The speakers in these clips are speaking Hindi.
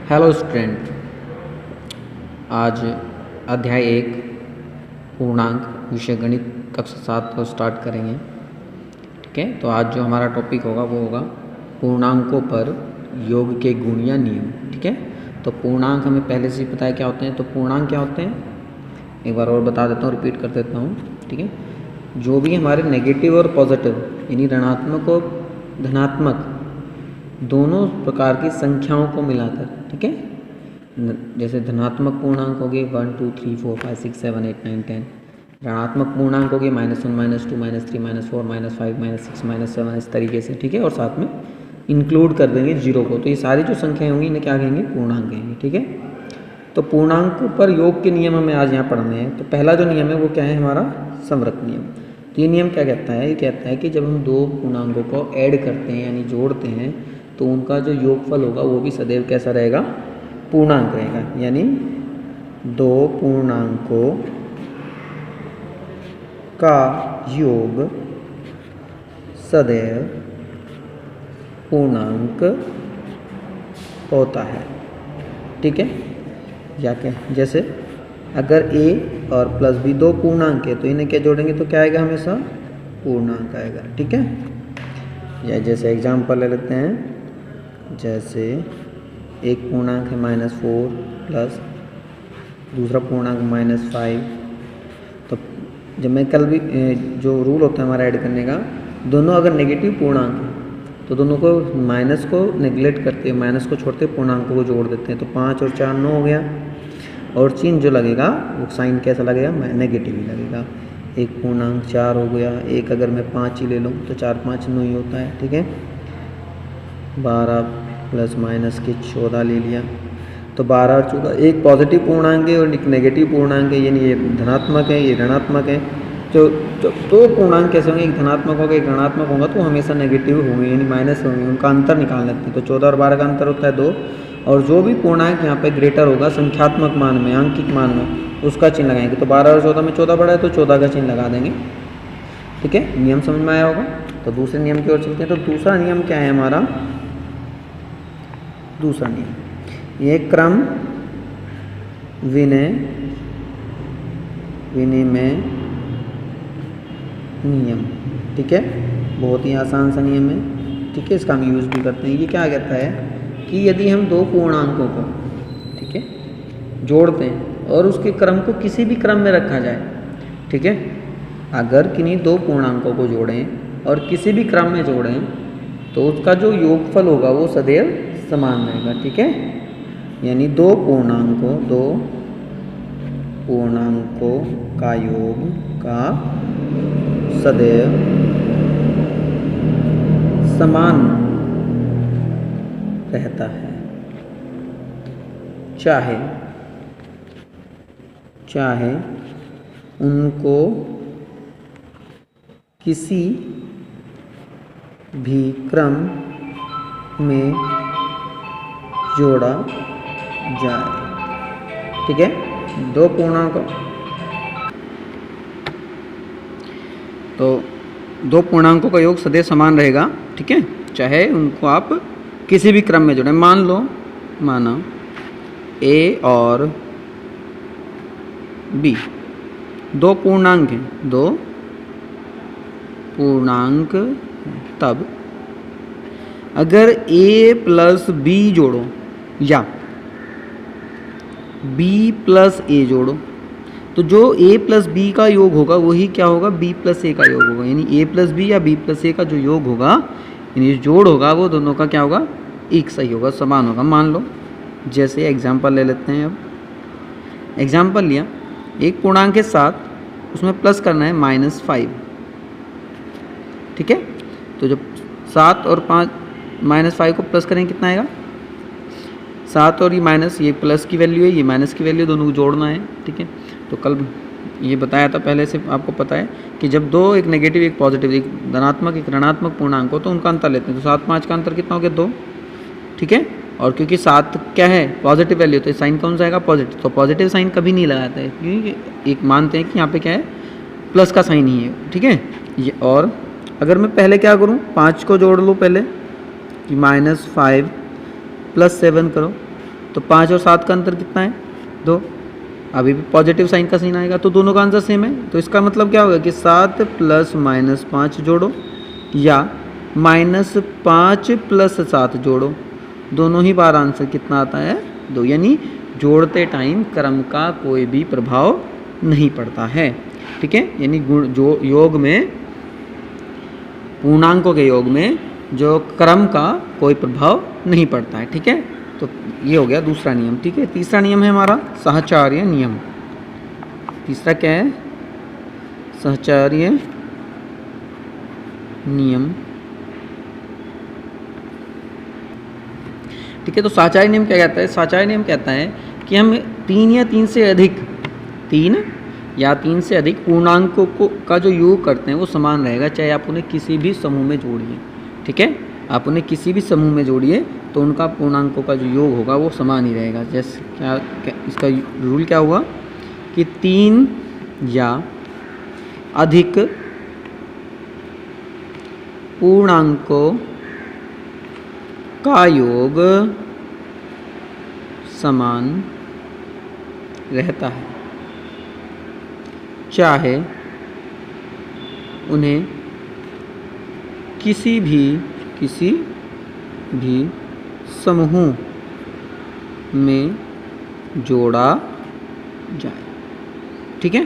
हेलो स्टूडेंट, आज अध्याय 1 पूर्णांक विषय गणित कक्षा 7 को स्टार्ट करेंगे। ठीक है, तो आज जो हमारा टॉपिक होगा वो होगा पूर्णांकों पर योग के गुण या नियम। ठीक है, तो पूर्णांक हमें पहले से ही पता है क्या होते हैं। तो पूर्णांक क्या होते हैं एक बार और बता देता हूँ, रिपीट कर देता हूँ। ठीक है, जो भी हमारे नेगेटिव और पॉजिटिव यानी ऋणात्मक और धनात्मक दोनों प्रकार की संख्याओं को मिलाकर, ठीक है, जैसे धनात्मक पूर्णांक हो गए 1 2 3 4 5 6 7 8 9 10, ऋणात्मक पूर्णांक हो गए -1 -2 -3 -4 -5 -6 -7, इस तरीके से। ठीक है, और साथ में इंक्लूड कर देंगे जीरो को। तो ये सारी जो संख्याएं होंगी इन्हें क्या कहेंगे? पूर्णांक कहेंगे। ठीक है, तो पूर्णांक पर योग के नियम हमें आज यहाँ पढ़ने हैं। तो पहला जो नियम है वो क्या है? हमारा संवृत नियम। तो ये नियम क्या कहता है? ये कहता है कि जब हम दो पूर्णांकों को ऐड करते हैं यानी जोड़ते हैं तो उनका जो योगफल होगा वो भी सदैव कैसा रहेगा? पूर्णांक रहेगा। यानी दो पूर्णांकों का योग सदैव पूर्णांक होता है। ठीक है, या क्या? जैसे अगर a और प्लस b दो पूर्णांक है तो इन्हें क्या जोड़ेंगे तो क्या आएगा? हमेशा पूर्णांक आएगा। ठीक है, या जैसे एग्जांपल ले लेते हैं, जैसे एक पूर्णांक है -4 प्लस दूसरा पूर्णांक -5। तो जब मैं कल भी जो रूल होता है हमारा ऐड करने का, दोनों अगर नेगेटिव पूर्णांक है तो दोनों को माइनस को नेग्लेक्ट करते, माइनस को छोड़ते पूर्णांकों को जोड़ देते हैं। तो 5 और 4 9 हो गया, और चिन्ह जो लगेगा वो साइन कैसा लगेगा? नेगेटिव ही लगेगा। एक पूर्णांक 4 हो गया, एक अगर मैं 5 ही ले लूँ तो 4 5 9 ही होता है। ठीक है, 12 प्लस माइनस के 14 ले लिया, तो 12 और 14 एक पॉजिटिव पूर्णांक है और एक नेगेटिव पूर्णांक है, यानी ये धनात्मक है ये ऋणात्मक है। जो दो पूर्णांक कैसे होंगे? एक धनात्मक होगा एक ऋणात्मक होगा, तो हमेशा नेगेटिव होंगे यानी माइनस होंगे, उनका अंतर निकाल लेते हैं। तो 14 और 12 का अंतर होता है 2, और जो भी पूर्णांक यहाँ पे ग्रेटर होगा संख्यात्मक मान में, आंकिक मान में, उसका चिन्ह लगाएंगे। तो 12 और 14 में 14 बड़ा है तो 14 का चिन्ह लगा देंगे। ठीक है, नियम समझ में आया होगा। तो दूसरे नियम की ओर चलते हैं। तो दूसरा नियम क्या है हमारा? दूसरा नियम ये क्रम विनिमय नियम। ठीक है, बहुत ही आसान सा नियम है। ठीक है, इसका हम यूज़ भी करते हैं। ये क्या कहता है कि यदि हम दो पूर्णांकों को, ठीक है, जोड़ते हैं और उसके क्रम को किसी भी क्रम में रखा जाए, ठीक है, अगर किन्हीं दो पूर्णांकों को जोड़ें और किसी भी क्रम में जोड़ें तो उसका जो योगफल होगा वो सदैव समान रहेगा। ठीक है, यानी दो पूर्णांकों का योग का सदैव समान रहता है, चाहे उनको किसी भी क्रम में जोड़ा जाए। ठीक है, दो पूर्णांकों का योग सदैव समान रहेगा। ठीक है, चाहे उनको आप किसी भी क्रम में जोड़ें। माना a और b दो पूर्णांक हैं, तब अगर a प्लस b जोड़ो या b प्लस a जोड़ो तो जो a प्लस b का योग होगा वही क्या होगा? b प्लस a का योग होगा। यानी a प्लस b या b प्लस a का जो योग होगा यानी जोड़ होगा वो दोनों का क्या होगा? एक सही होगा, समान होगा। मान लो जैसे एग्जाम्पल ले लेते हैं। अब एग्जाम्पल लिया, एक पूर्णांक के साथ उसमें प्लस करना है -5। ठीक है, तो जब 7 और 5 -5 को प्लस करेंगे कितना आएगा? 7 और ये माइनस, ये प्लस की वैल्यू है ये माइनस की वैल्यू, दोनों को जोड़ना है। ठीक है, तो कल ये बताया था पहले से, आपको पता है कि जब दो, एक नेगेटिव एक पॉजिटिव, एक धनात्मक एक ऋणात्मक पूर्णांक हो तो उनका अंतर लेते हैं। तो 7 5 का अंतर कितना हो गया? 2। ठीक है, और क्योंकि 7 क्या है? पॉजिटिव वैल्यू, तो साइन कौन सा आएगा? पॉजिटिव। तो पॉजिटिव साइन कभी नहीं लगाता है क्योंकि एक मानते हैं कि यहाँ पे क्या है? प्लस का साइन ही है। ठीक है, ये और अगर मैं पहले क्या करूँ, 5 को जोड़ लूँ पहले कि -5 + 7 करो तो 5 और 7 का अंतर कितना है? 2। अभी भी पॉजिटिव साइन का साइन आएगा तो दोनों का आंसर सेम है। तो इसका मतलब क्या होगा कि 7 प्लस माइनस 5 जोड़ो या -5 प्लस 7 जोड़ो, दोनों ही बार आंसर कितना आता है? 2। यानी जोड़ते टाइम क्रम का कोई भी प्रभाव नहीं पड़ता है। ठीक है, यानी जो योग में, पूर्णांकों के योग में जो क्रम का कोई प्रभाव नहीं पड़ता है। ठीक है, तो ये हो गया दूसरा नियम। ठीक है, तीसरा नियम है हमारा सहचार्य नियम। तीसरा क्या है? सहचार्य नियम। ठीक है, तो सहचार्य नियम क्या कहता है? सहचार्य नियम कहता है कि हम 3 या 3 से अधिक 3 या 3 से अधिक पूर्णांकों का जो योग करते हैं वो समान रहेगा, चाहे आप उन्हें किसी भी समूह में जोड़िए। ठीक है, आप उन्हें किसी भी समूह में जोड़िए तो उनका पूर्णांकों का जो योग होगा वो समान ही रहेगा। जैसे क्या इसका रूल क्या हुआ कि 3 या अधिक पूर्णांकों का योग समान रहता है, चाहे उन्हें किसी भी समूह में जोड़ा जाए। ठीक है,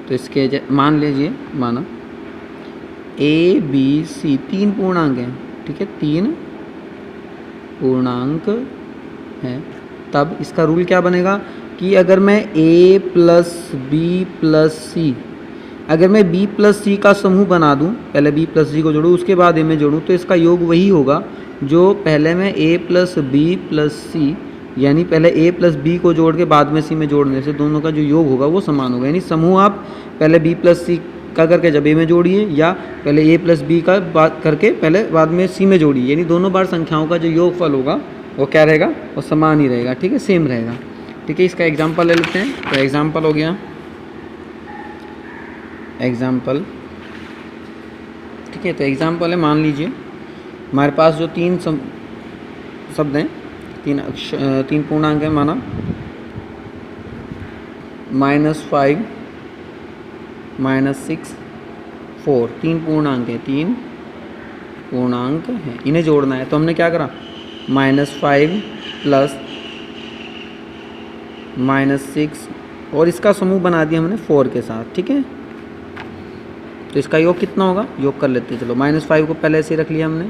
तो इसके मान लीजिए, माना A B C 3 पूर्णांक हैं। ठीक है, 3 पूर्णांक हैं, तब इसका रूल क्या बनेगा कि अगर मैं A plus B plus C, अगर मैं B प्लस C का समूह बना दूं, पहले B प्लस C को जोड़ूं उसके बाद A में जोड़ूं, तो इसका योग वही होगा जो पहले मैं A plus B plus C, यानी पहले A प्लस B को जोड़ के बाद में C में जोड़ने से दोनों का जो योग होगा वो समान होगा। यानी समूह आप पहले B प्लस C का करके जब A में जोड़िए या पहले A प्लस B का बात करके पहले बाद में C में जोड़िए, यानी दोनों बार संख्याओं का जो योगफल होगा वो क्या रहेगा? वो समान ही रहेगा। ठीक है, सेम रहेगा। ठीक है, इसका एग्जाम्पल ले लेते हैं। तो एग्जाम्पल हो गया, एग्जाम्पल। ठीक है, तो एग्जाम्पल है, मान लीजिए हमारे पास जो 3 शब्द हैं, 3 पूर्णांक है, माना -5 -6 4, 3 पूर्णांक है, 3 पूर्णांक हैं, इन्हें जोड़ना है। तो हमने क्या करा? -5 प्लस -6 और इसका समूह बना दिया हमने 4 के साथ। ठीक है, तो इसका योग कितना होगा? योग कर लेते हैं। चलो, -5 को पहले से रख लिया हमने,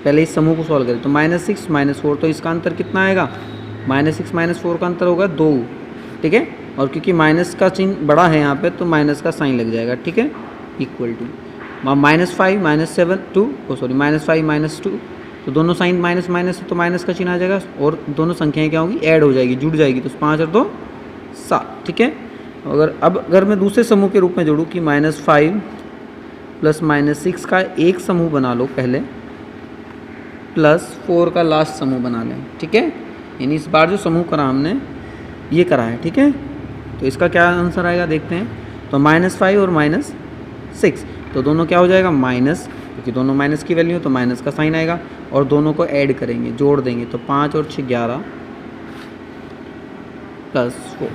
पहले इस समूह को सॉल्व करें। तो -6 -4, तो इसका अंतर कितना आएगा? -6 -4 का अंतर होगा 2। ठीक है, और क्योंकि माइनस का चिन्ह बड़ा है यहाँ पे तो माइनस का साइन लग जाएगा। ठीक है, इक्वल टू -5 -7 2 -5 -2, तो दोनों साइन माइनस माइनस है तो माइनस का चिन्ह आ जाएगा और दोनों संख्याएं क्या होंगी? ऐड हो जाएगी, जुड़ जाएगी। तो 5 और 2 7। ठीक है, अगर मैं दूसरे समूह के रूप में जोड़ूँ कि -5 प्लस -6 का एक समूह बना लो पहले, प्लस 4 का लास्ट समूह बना लें। ठीक है, यानी इस बार जो समूह करा हमने ये करा है। ठीक है, तो इसका क्या आंसर आएगा देखते हैं। तो -5 और -6, तो दोनों क्या हो जाएगा? माइनस, क्योंकि दोनों माइनस की वैल्यू है तो माइनस का साइन आएगा और दोनों को ऐड करेंगे, जोड़ देंगे। तो 5 और 6 11 प्लस 4,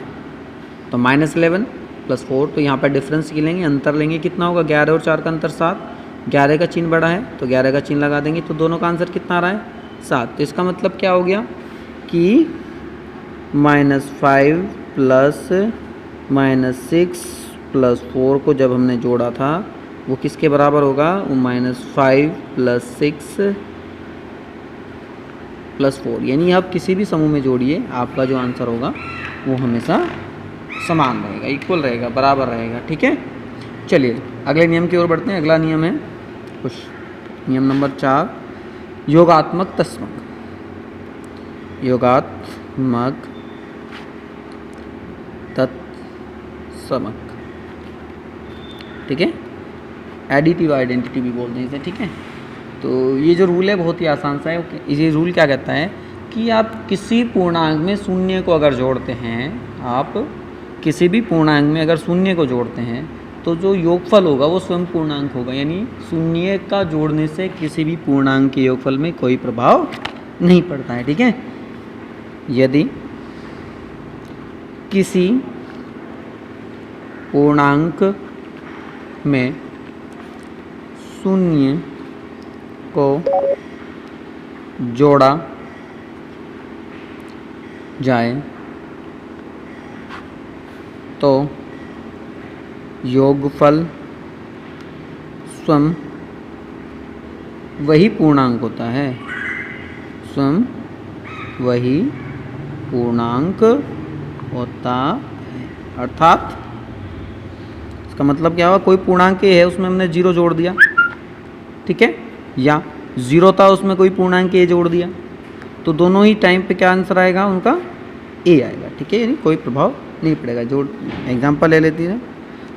तो -11 प्लस 4, तो यहाँ पर डिफरेंस की लेंगे, अंतर लेंगे, कितना होगा? 11 और 4 का अंतर 7, 11 का चिन्ह बड़ा है तो 11 का चिन्ह लगा देंगे, तो दोनों का आंसर कितना आ रहा है? 7। तो इसका मतलब क्या हो गया कि -5 प्लस -6 प्लस 4 को जब हमने जोड़ा था वो किसके बराबर होगा? वो -5 प्लस 6 प्लस 4, यानी आप किसी भी समूह में जोड़िए आपका जो आंसर होगा वो हमेशा समान रहेगा, इक्वल रहेगा, बराबर रहेगा। ठीक है, चलिए अगले नियम की ओर बढ़ते हैं। अगला नियम है कुछ नियम नंबर 4, योगात्मक तत्समक। योगात्मक तत्समक। ठीक है, एडिटिव आइडेंटिटी भी बोलते हैं इसे। ठीक है, तो ये जो रूल है बहुत ही आसान सा है। ये रूल क्या कहता है कि आप किसी पूर्णांक में शून्य को अगर जोड़ते हैं, आप किसी भी पूर्णांक में अगर शून्य को जोड़ते हैं तो जो योगफल होगा वो स्वयं पूर्णांक होगा, यानी शून्य का जोड़ने से किसी भी पूर्णांक के योगफल में कोई प्रभाव नहीं पड़ता है। ठीक है, यदि किसी पूर्णांक में शून्य को जोड़ा जाए तो योगफल स्वयं वही पूर्णांक होता है, स्वयं वही पूर्णांक होता है। अर्थात इसका मतलब क्या हुआ, कोई पूर्णांक ए है उसमें हमने जीरो जोड़ दिया, ठीक है, या जीरो था उसमें कोई पूर्णांक ए जोड़ दिया, तो दोनों ही टाइम पे क्या आंसर आएगा उनका ए आएगा, ठीक है, यानी कोई प्रभाव नहीं पड़ेगा। जो एग्जांपल ले लेती है,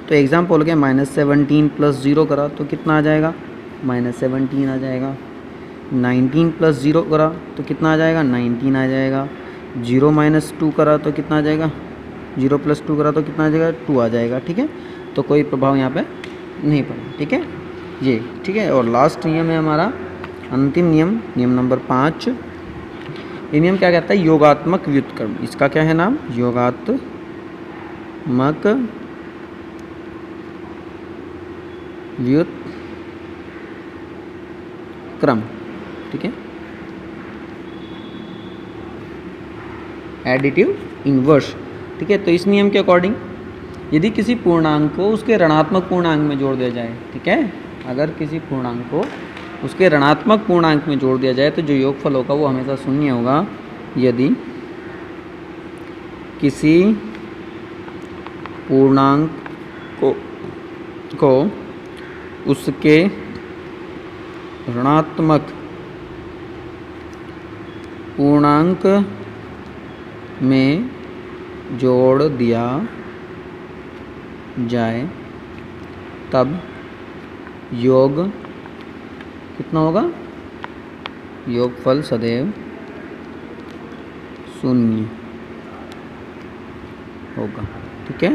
तो एग्जांपल के -17 + 0 करा तो कितना आ जाएगा, -17 आ जाएगा। 19 + 0 करा तो कितना आ जाएगा, 19 आ जाएगा। 0 - 2 करा तो कितना आ जाएगा, 0 + 2 करा तो कितना आ जाएगा, 2 आ जाएगा, ठीक है। तो कोई प्रभाव यहाँ पे नहीं पड़ा, ठीक है, ये ठीक है। और लास्ट नियम है हमारा अंतिम नियम, नियम नंबर 5। ये नियम क्या कहता है, योगात्मक व्युत्क्रम। इसका क्या है नाम, योगात्मक व्युत्क्रम, ठीक है, एडिटिव इन्वर्स, ठीक है। तो इस नियम के अकॉर्डिंग यदि किसी पूर्णांक को उसके ऋणात्मक पूर्णांक में जोड़ दिया जाए, ठीक है, अगर किसी पूर्णांक को उसके ऋणात्मक पूर्णांक में जोड़ दिया जाए तो जो योगफल होगा वो हमेशा शून्य होगा। यदि किसी पूर्णांक को उसके ऋणात्मक पूर्णांक में जोड़ दिया जाए तब योग कितना होगा, योगफल सदैव शून्य होगा, ठीक है।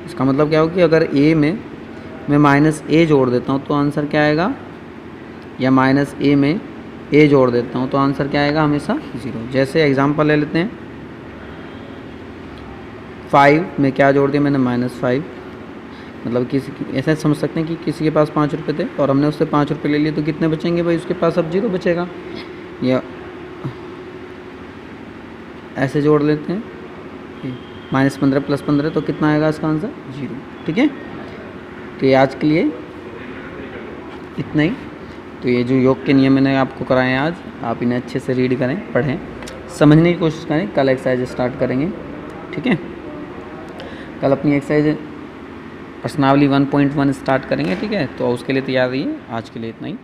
इसका मतलब क्या होगा कि अगर ए में मैं -a जोड़ देता हूँ तो आंसर क्या आएगा, या -a में a जोड़ देता हूँ तो आंसर क्या आएगा, हमेशा 0। जैसे एग्जांपल ले लेते हैं, 5 में क्या जोड़ दिया मैंने, -5, मतलब किसी ऐसा समझ सकते हैं कि किसी के पास 5 रुपये थे और हमने उससे 5 रुपये ले लिए तो कितने बचेंगे भाई, उसके पास अब 0 बचेगा। या ऐसे जोड़ लेते हैं, -15 + 15 तो कितना आएगा इसका आंसर, 0, ठीक है। तो ये आज के लिए इतना ही। तो ये जो योग के नियम मैंने आपको कराए हैं आज, आप इन्हें अच्छे से रीड करें, पढ़ें, समझने की कोशिश करें। कल एक्सरसाइज स्टार्ट करेंगे, ठीक है। कल अपनी एक्सरसाइज प्रश्नावली 1.1 स्टार्ट करेंगे, ठीक है। तो उसके लिए तैयार रहिए। आज के लिए इतना ही।